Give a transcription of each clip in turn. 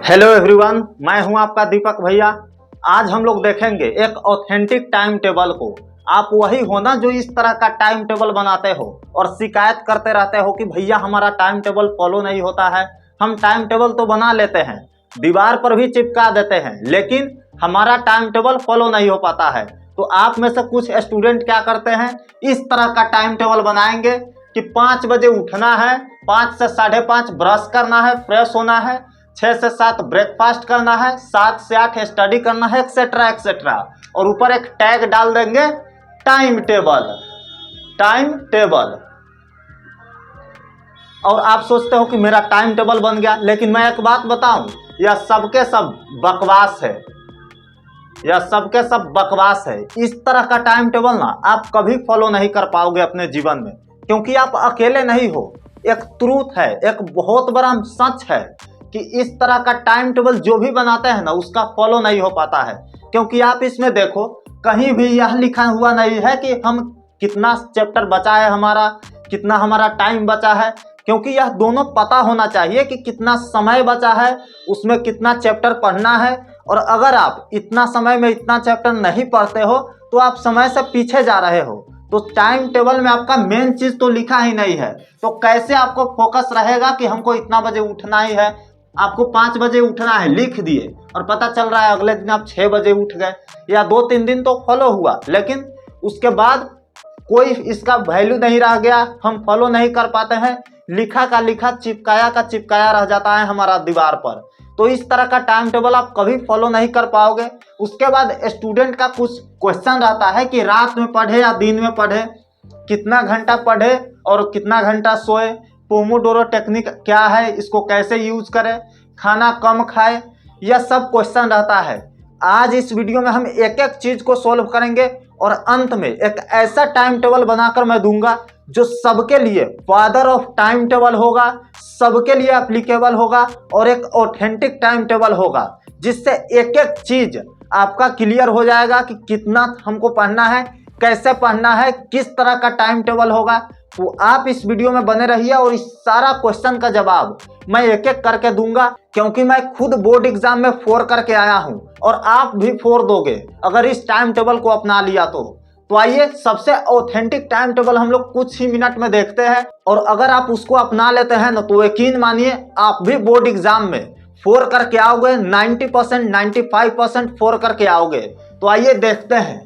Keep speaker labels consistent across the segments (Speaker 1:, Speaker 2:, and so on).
Speaker 1: Hello everyone, मैं हूं आपका दीपक भैया। आज हम लोग देखेंगे एक ऑथेंटिक टाइम टेबल को। आप वही हो ना जो इस तरह का टाइम टेबल बनाते हो और शिकायत करते रहते हो कि भैया हमारा टाइम टेबल फॉलो नहीं होता है। हम टाइम टेबल तो बना लेते हैं, दीवार पर भी चिपका देते हैं, लेकिन हमारा टाइम टेबल फॉलो नहीं हो पाता है। तो आप में से कुछ स्टूडेंट क्या करते हैं, इस तरह का टाइम टेबल बनाएंगे कि 5 बजे उठना है, 5 से 5:30 ब्रश करना है, फ्रेश होना है, 6 से 7 ब्रेकफास्ट करना है, 7 से 8 स्टडी करना है, एक्सेट्रा एक्सेट्रा। और ऊपर एक टैग डाल देंगे टाइम टेबल, टाइम टेबल। और आप सोचते हो कि मेरा टाइम टेबल बन गया, लेकिन मैं एक बात बताऊं, यह सबके सब बकवास है। यह सबके सब बकवास है। इस तरह का टाइम टेबल ना आप कभी फॉलो नहीं कर पाओगे अपने जीवन में, क्योंकि आप अकेले नहीं हो। एक ट्रूथ है, एक बहुत बड़ा सच है कि इस तरह का टाइम टेबल जो भी बनाते हैं ना उसका फॉलो नहीं हो पाता है। क्योंकि आप इसमें देखो, कहीं भी यह लिखा हुआ नहीं है कि हम कितना चैप्टर बचा है, हमारा कितना हमारा टाइम बचा है। क्योंकि यह दोनों पता होना चाहिए कि कितना समय बचा है, उसमें कितना चैप्टर पढ़ना है। और अगर आप इतना समय में इतना चैप्टर नहीं पढ़ते हो तो आप समय से पीछे जा रहे हो। तो टाइम टेबल में आपका मेन चीज तो लिखा ही नहीं है, तो कैसे आपको फोकस रहेगा कि हमको इतना बजे उठना ही है। आपको 5 बजे उठना है लिख दिए और पता चल रहा है अगले दिन आप 6 बजे उठ गए, या 2-3 दिन तो फॉलो हुआ, लेकिन उसके बाद कोई इसका वैल्यू नहीं रह गया, हम फॉलो नहीं कर पाते हैं। लिखा का लिखा, चिपकाया का चिपकाया रह जाता है हमारा दीवार पर। तो इस तरह का टाइम टेबल आप कभी फॉलो नहीं कर पाओगे। उसके बाद स्टूडेंट का कुछ क्वेश्चन रहता है कि रात में पढ़े या दिन में पढ़े, कितना घंटा पढ़े और कितना घंटा सोए, पोमोडोरो टेक्निक क्या है, इसको कैसे यूज करें, खाना कम खाए, यह सब क्वेश्चन रहता है। आज इस वीडियो में हम एक एक चीज को सोल्व करेंगे और अंत में एक ऐसा टाइम टेबल बनाकर मैं दूंगा जो सबके लिए फादर ऑफ टाइम टेबल होगा, सबके लिए एप्लीकेबल होगा और एक ऑथेंटिक टाइम टेबल होगा, जिससे एक एक चीज आपका क्लियर हो जाएगा कि कितना हमको पढ़ना है, कैसे पढ़ना है, किस तरह का टाइम टेबल होगा। तो आप इस वीडियो में बने रहिए और इस सारा क्वेश्चन का जवाब मैं एक एक करके दूंगा, क्योंकि मैं खुद बोर्ड एग्जाम में 4 करके आया हूं और आप भी 4 दोगे अगर इस टाइम टेबल को अपना लिया तो आइए सबसे ऑथेंटिक टाइम टेबल हम लोग कुछ ही मिनट में देखते हैं। और अगर आप उसको अपना लेते हैं ना तो यकीन मानिए आप भी बोर्ड एग्जाम में 4 करके आओगे, 90%, 95% 4 करके आओगे। तो आइए देखते हैं।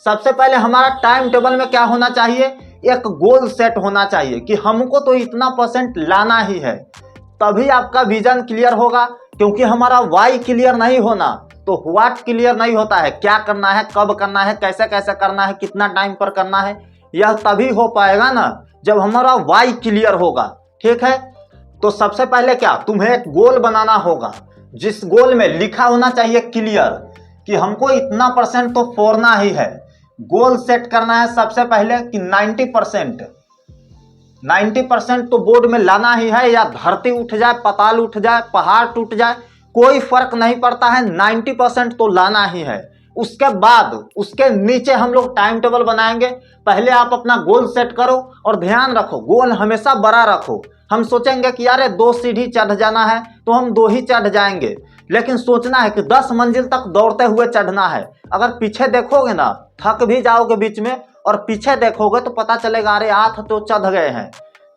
Speaker 1: सबसे पहले हमारा टाइम टेबल में क्या होना चाहिए, एक गोल सेट होना चाहिए कि हमको तो इतना परसेंट लाना ही है, तभी आपका विजन क्लियर होगा। क्योंकि हमारा वाई क्लियर नहीं होना तो व्हाट क्लियर नहीं होता है, क्या करना है, कब करना है, कैसे कैसे करना है, कितना टाइम पर करना है, यह तभी हो पाएगा ना जब हमारा वाई क्लियर होगा। ठीक है, तो सबसे पहले क्या, तुम्हें एक गोल बनाना होगा, जिस गोल में लिखा होना चाहिए क्लियर कि हमको इतना परसेंट तो फोड़ना ही है। गोल सेट करना है सबसे पहले कि 90% तो बोर्ड में लाना ही है, या धरती उठ जाए, पाताल उठ जाए, पहाड़ टूट जाए, कोई फर्क नहीं पड़ता है, 90% तो लाना ही है। उसके बाद उसके नीचे हम लोग टाइम टेबल बनाएंगे। पहले आप अपना गोल सेट करो और ध्यान रखो गोल हमेशा बड़ा रखो। हम सोचेंगे कि यार 2 सीढ़ी चढ़ जाना है तो हम 2 ही चढ़ जाएंगे, लेकिन सोचना है कि 10 मंजिल तक दौड़ते हुए चढ़ना है। अगर पीछे देखोगे ना थक भी जाओगे बीच में, और पीछे देखोगे तो पता चलेगा अरे हाथ तो चढ़ गए हैं।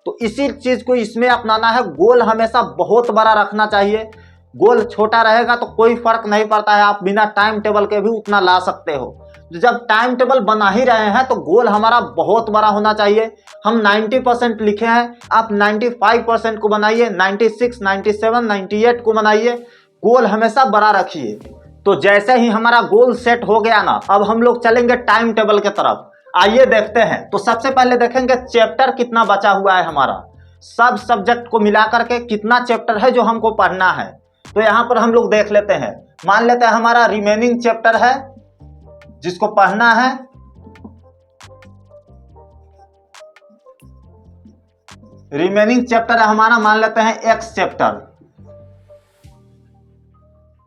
Speaker 1: तो इसी चीज को इसमें अपनाना है। गोल हमेशा बहुत बड़ा रखना चाहिए, गोल छोटा रहेगा तो कोई फर्क नहीं पड़ता है, आप बिना टाइम टेबल के भी उतना ला सकते हो। जब टाइम टेबल बना ही रहे हैं तो गोल हमारा बहुत बड़ा होना चाहिए। हम 90% लिखे हैं, आप 95% को बनाइए, 96, 97, 98 को बनाइए। गोल हमेशा बड़ा रखिए। तो जैसे ही हमारा गोल सेट हो गया ना, अब हम लोग चलेंगे टाइम टेबल के तरफ। आइए देखते हैं। तो सबसे पहले देखेंगे चैप्टर कितना बचा हुआ है हमारा, सब सब्जेक्ट को मिलाकर के कितना चैप्टर है जो हमको पढ़ना है। तो यहां पर हम लोग देख लेते हैं, मान लेते हैं हमारा रिमेनिंग चैप्टर है जिसको पढ़ना है। रिमेनिंग चैप्टर है हमारा, मान लेते हैं एक्स चैप्टर।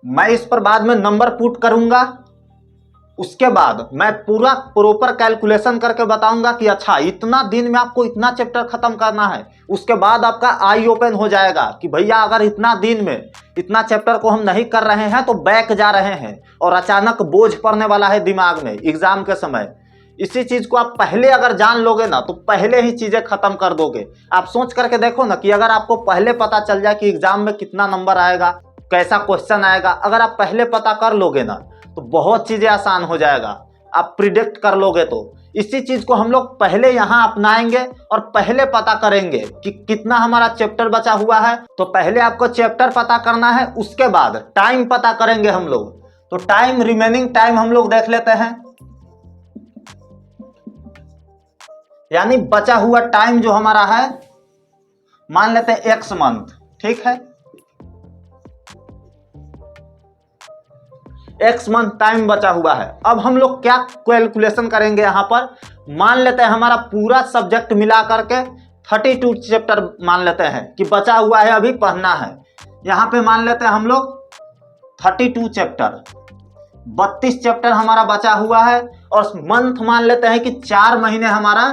Speaker 1: मैं इस पर बाद में नंबर पुट करूंगा उसके बाद मैं पूरा प्रॉपर कैलकुलेशन करके बताऊंगा कि अच्छा इतना दिन में आपको इतना चैप्टर खत्म करना है। उसके बाद आपका आई ओपन हो जाएगा कि भैया अगर इतना दिन में इतना चैप्टर को हम नहीं कर रहे हैं तो बैक जा रहे हैं और अचानक बोझ पड़ने वाला है दिमाग में एग्जाम के समय। इसी चीज को आप पहले अगर जान लोगे ना तो पहले ही चीजें खत्म कर दोगे। आप सोच करके देखो ना कि अगर आपको पहले पता चल जाए कि एग्जाम में कितना नंबर आएगा, कैसा क्वेश्चन आएगा, अगर आप पहले पता कर लोगे ना तो बहुत चीजें आसान हो जाएगा, आप प्रिडिक्ट कर लोगे। तो इसी चीज को हम लोग पहले यहाँ अपनाएंगे और पहले पता करेंगे कि कितना हमारा चैप्टर बचा हुआ है। तो पहले आपको चैप्टर पता करना है, उसके बाद टाइम पता करेंगे हम लोग। तो टाइम, रिमेनिंग टाइम हम लोग देख लेते हैं, यानी बचा हुआ टाइम जो हमारा है मान लेते हैं x मंथ, ठीक है, x मंथ टाइम बचा हुआ है। अब हम लोग क्या कैलकुलेशन करेंगे यहाँ पर, मान लेते हैं हमारा पूरा सब्जेक्ट मिला करके 32 चैप्टर मान लेते हैं कि बचा हुआ है, अभी पढ़ना है। यहाँ पे मान लेते हैं हम लोग 32 चैप्टर, 32 चैप्टर हमारा बचा हुआ है। और मंथ मान लेते हैं कि 4 महीने हमारा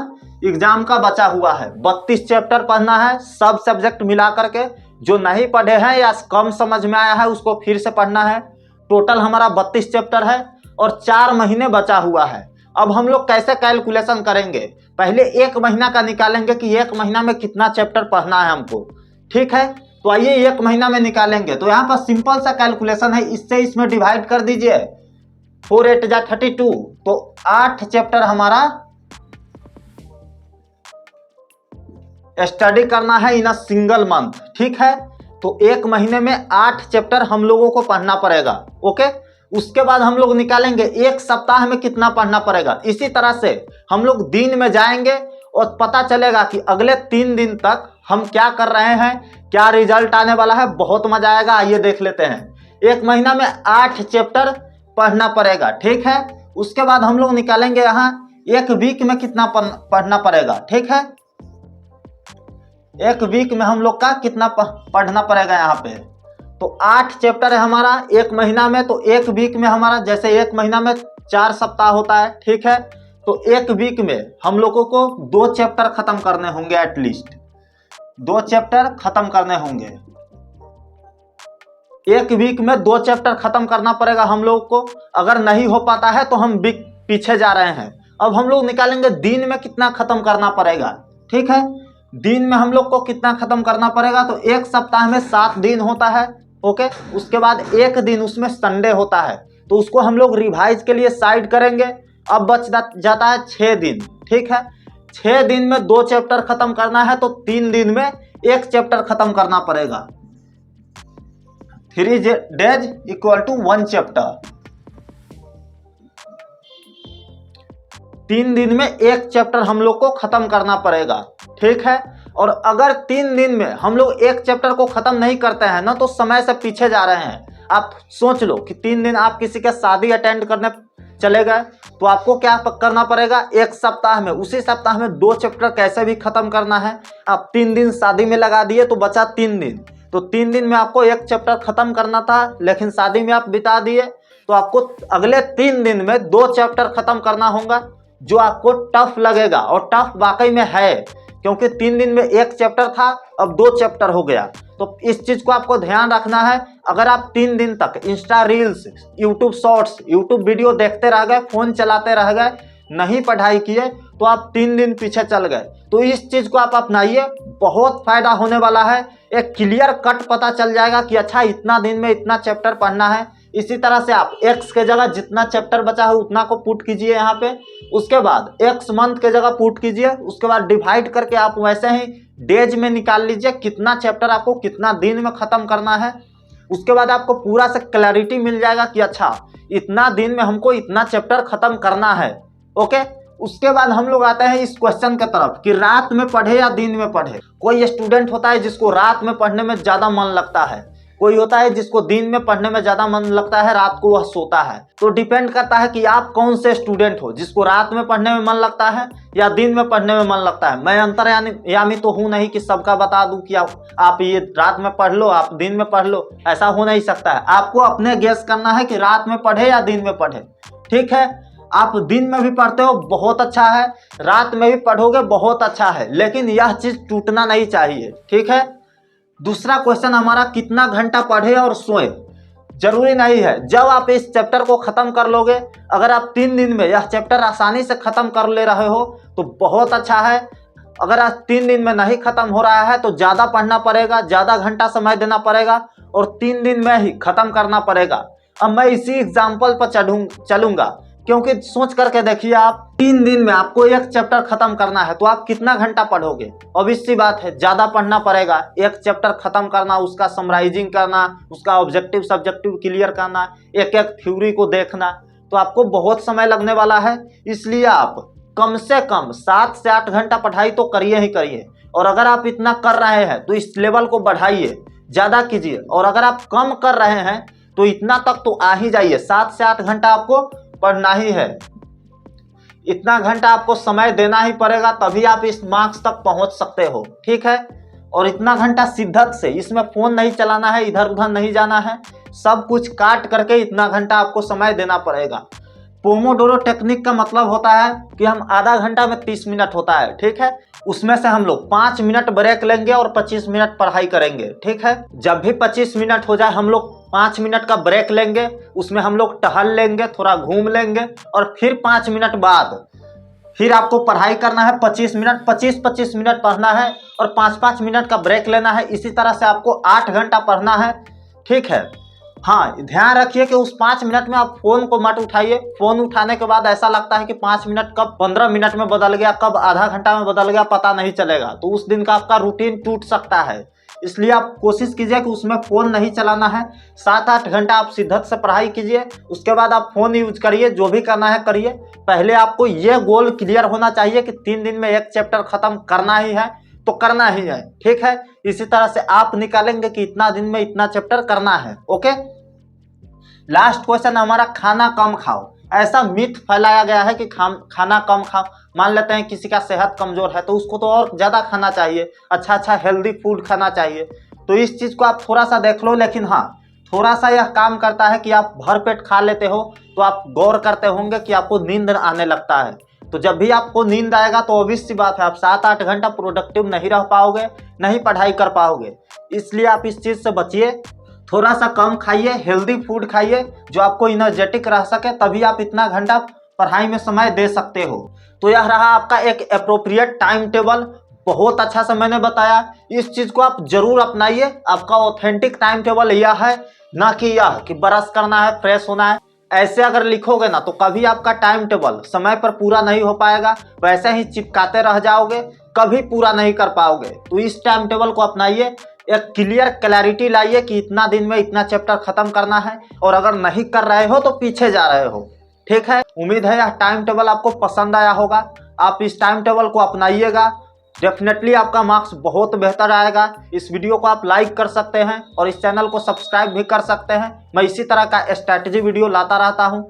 Speaker 1: एग्जाम का बचा हुआ है। 32 चैप्टर पढ़ना है सब सब्जेक्ट मिला करके। जो नहीं पढ़े हैं या कम समझ में आया है उसको फिर से पढ़ना है। टोटल हमारा 32 चैप्टर है और 4 महीने बचा हुआ है। अब हम लोग कैसे कैलकुलेशन करेंगे, पहले 1 महीना का निकालेंगे कि 1 महीना में कितना चैप्टर पढ़ना है हमको, ठीक है। तो आइए 1 महीना में निकालेंगे। तो यहाँ पर सिंपल सा कैलकुलेशन है, इससे इसमें डिवाइड कर दीजिए, 4 8 जा 32, तो 8 चैप्टर हमारा स्टडी करना है इन अ सिंगल मंथ, ठीक है। तो 1 महीने में 8 चैप्टर हम लोगों को पढ़ना पड़ेगा, ओके। उसके बाद हम लोग निकालेंगे 1 सप्ताह में कितना पढ़ना पड़ेगा। इसी तरह से हम लोग दिन में जाएंगे और पता चलेगा कि अगले 3 दिन तक हम क्या कर रहे हैं, क्या रिजल्ट आने वाला है। बहुत मजा आएगा, आइए देख लेते हैं। 1 महीना में 8 चैप्टर पढ़ना पड़ेगा, ठीक है। उसके बाद हम लोग निकालेंगे यहाँ 1 वीक में कितना पढ़ना पड़ेगा, ठीक है। 1 वीक में हम लोग का कितना पढ़ना पड़ेगा यहाँ पे। तो 8 चैप्टर है हमारा 1 महीना में, तो 1 वीक में हमारा, जैसे 1 महीना में 4 सप्ताह होता है, ठीक है। तो 1 वीक में हम लोगों को 2 चैप्टर खत्म करने होंगे, एटलीस्ट 2 चैप्टर खत्म करने होंगे। 1 वीक में 2 चैप्टर खत्म करना पड़ेगा हम लोग को। अगर नहीं हो पाता है तो हम वीक पीछे जा रहे हैं। अब हम लोग निकालेंगे दिन में कितना खत्म करना पड़ेगा, ठीक है। दिन में हम लोग को कितना खत्म करना पड़ेगा, तो 1 सप्ताह में 7 दिन होता है, ओके। उसके बाद 1 दिन उसमें संडे होता है, तो उसको हम लोग रिवाइज के लिए साइड करेंगे। अब बच जाता है 6 दिन, ठीक है। 6 दिन में 2 चैप्टर खत्म करना है, तो 3 दिन में 1 चैप्टर खत्म करना पड़ेगा। 3 days इक्वल टू 1 चैप्टर। 3 दिन में 1 चैप्टर हम लोग को खत्म करना पड़ेगा, ठीक है। और अगर 3 दिन में हम लोग 1 चैप्टर को खत्म नहीं करते हैं ना तो समय से पीछे जा रहे हैं। आप सोच लो कि 3 दिन आप किसी के शादी अटेंड करने चले गए, तो आपको क्या करना पड़ेगा, 1 सप्ताह में, उसी सप्ताह में 2 चैप्टर कैसे भी खत्म करना है। आप 3 दिन शादी में लगा दिए तो बचा 3 दिन, तो 3 दिन में आपको 1 चैप्टर खत्म करना था, लेकिन शादी में आप बिता दिए, तो आपको अगले 3 दिन में 2 चैप्टर खत्म करना होगा, जो आपको टफ लगेगा। और टफ वाकई में है, क्योंकि 3 दिन में 1 चैप्टर था, अब 2 चैप्टर हो गया। तो इस चीज को आपको ध्यान रखना है। अगर आप 3 दिन तक Insta reels, YouTube shorts, YouTube video देखते रह गए, फोन चलाते रह गए, नहीं पढ़ाई किए, तो आप 3 दिन पीछे चल गए। तो इस चीज को आप अपनाइए, बहुत फायदा होने वाला है। एक क्लियर कट पता चल जाएगा कि अच्छा इतना दिन में इतना चैप्टर पढ़ना है। इसी तरह से आप x के जगह जितना चैप्टर बचा है उतना को पुट कीजिए यहाँ पे। उसके बाद x मंथ के जगह पुट कीजिए। उसके बाद डिवाइड करके आप वैसे ही डेज में निकाल लीजिए कितना चैप्टर आपको कितना दिन में खत्म करना है। उसके बाद आपको पूरा से क्लैरिटी मिल जाएगा कि अच्छा इतना दिन में हमको इतना चैप्टर खत्म करना है, ओके। उसके बाद हम लोग आते हैं इस क्वेश्चन के तरफ कि रात में पढ़े या दिन में पढ़े। कोई स्टूडेंट होता है जिसको रात में पढ़ने में ज़्यादा मन लगता है, कोई होता है जिसको दिन में पढ़ने में ज़्यादा मन लगता है, रात को वह सोता है। तो डिपेंड करता है कि आप कौन से स्टूडेंट हो, जिसको रात में पढ़ने में मन लगता है या दिन में पढ़ने में मन लगता है। मैं अंतर्यामी तो हूँ नहीं कि सबका बता दूँ कि आप ये रात में पढ़ लो, आप दिन में पढ़ लो, ऐसा हो नहीं सकता है। आपको अपने गेस करना है कि रात में पढ़े या दिन में पढ़े। ठीक है। आप दिन में भी पढ़ते हो बहुत अच्छा है, रात में भी पढ़ोगे बहुत अच्छा है, लेकिन यह चीज टूटना नहीं चाहिए, ठीक है। दूसरा क्वेश्चन हमारा, कितना घंटा पढ़े और सोए? जरूरी नहीं है, जब आप इस चैप्टर को खत्म कर लोगे, अगर आप 3 दिन में यह चैप्टर आसानी से खत्म कर ले रहे हो तो बहुत अच्छा है। अगर आज 3 दिन में नहीं खत्म हो रहा है तो ज्यादा पढ़ना पड़ेगा, ज्यादा घंटा समय देना पड़ेगा और 3 दिन में ही खत्म करना पड़ेगा। अब मैं इसी एग्जाम्पल पर चलूंगा, क्योंकि सोच करके देखिए, आप 3 दिन में आपको एक चैप्टर खत्म करना है तो आप कितना घंटा पढ़ोगे? ऑब्वियस सी बात है, ज्यादा पढ़ना पड़ेगा। एक चैप्टर खत्म करना, उसका समराइजिंग करना, उसका ऑब्जेक्टिव सब्जेक्टिव क्लियर करना, एक एक थ्योरी को देखना, तो आपको बहुत समय लगने वाला है। इसलिए आप कम से कम 7 से 8 घंटा पढ़ाई तो करिए ही करिए। और अगर आप इतना कर रहे हैं तो इस लेवल को बढ़ाइए, ज्यादा कीजिए। और अगर आप कम कर रहे हैं तो इतना तक तो आ ही जाइए। 7 से 8 घंटा आपको पढ़ना ही है, इतना घंटा आपको समय देना ही पड़ेगा, तभी आप इस मार्क्स तक पहुंच सकते हो, ठीक है। और इतना घंटा शिद्दत से, इसमें फोन नहीं चलाना है, इधर उधर नहीं जाना है, सब कुछ काट करके इतना घंटा आपको समय देना पड़ेगा। पोमोडोरो टेक्निक का मतलब होता है कि हम आधा घंटा में 30 मिनट होता है, ठीक है। उसमें से हम लोग 5 मिनट ब्रेक लेंगे और 25 मिनट पढ़ाई करेंगे, ठीक है। जब भी 25 मिनट हो जाए हम लोग 5 मिनट का ब्रेक लेंगे, उसमें हम लोग टहल लेंगे, थोड़ा घूम लेंगे और फिर 5 मिनट बाद फिर आपको पढ़ाई करना है 25 मिनट, 25-25 मिनट पढ़ना है और 5-5 मिनट का ब्रेक लेना है। इसी तरह से आपको 8 घंटा पढ़ना है, ठीक है। हाँ, ध्यान रखिए कि उस 5 मिनट में आप फोन को मत उठाइए। फोन उठाने के बाद ऐसा लगता है कि 5 मिनट कब 15 मिनट में बदल गया, कब आधा घंटा में बदल गया, पता नहीं चलेगा। तो उस दिन का आपका रूटीन टूट सकता है। इसलिए आप कोशिश कीजिए कि उसमें फोन नहीं चलाना है। 7-8 घंटा आप शिद्दत से पढ़ाई कीजिए, उसके बाद आप फोन यूज करिए, जो भी करना है करिए। पहले आपको ये गोल क्लियर होना चाहिए कि 3 दिन में एक चैप्टर खत्म करना ही है तो करना ही है, ठीक है। इसी तरह से आप निकालेंगे कि इतना दिन में इतना चैप्टर करना है, ओके। लास्ट क्वेश्चन हमारा, खाना कम खाओ। ऐसा मिथ फैलाया गया है कि खाना कम खाओ। मान लेते हैं किसी का सेहत कमजोर है तो उसको तो और ज्यादा खाना चाहिए, अच्छा अच्छा हेल्दी फूड खाना चाहिए। तो इस चीज को आप थोड़ा सा देख लो, लेकिन हाँ, थोड़ा सा यह काम करता है कि आप भर पेट खा लेते हो तो आप गौर करते होंगे कि आपको नींद आने लगता है। तो जब भी आपको नींद आएगा तो ऑब्वियस सी बात है, आप 7-8 घंटा प्रोडक्टिव नहीं रह पाओगे, नहीं पढ़ाई कर पाओगे। इसलिए आप इस चीज से बचिए, थोड़ा सा कम खाइए, हेल्दी फूड खाइए जो आपको एनर्जेटिक रह सके, तभी आप इतना घंटा पढ़ाई में समय दे सकते हो। तो यह रहा आपका एक एप्रोप्रिएट टाइम टेबल, बहुत अच्छा से मैंने बताया। इस चीज को आप जरूर अपनाइए। आपका ऑथेंटिक टाइम टेबल यह है, ना कि यह कि ब्रश करना है, फ्रेश होना है। ऐसे अगर लिखोगे ना तो कभी आपका टाइम टेबल समय पर पूरा नहीं हो पाएगा, वैसे ही चिपकाते रह जाओगे, कभी पूरा नहीं कर पाओगे। तो इस टाइम टेबल को अपनाइए, एक क्लियर क्लैरिटी लाइए कि इतना दिन में इतना चैप्टर खत्म करना है, और अगर नहीं कर रहे हो तो पीछे जा रहे हो, ठीक है। उम्मीद है यह टाइम टेबल आपको पसंद आया होगा। आप इस टाइम टेबल को अपनाइएगा, डेफिनेटली आपका मार्क्स बहुत बेहतर आएगा। इस वीडियो को आप लाइक कर सकते हैं और इस चैनल को सब्सक्राइब भी कर सकते हैं। मैं इसी तरह का स्ट्रैटेजी वीडियो लाता रहता हूं।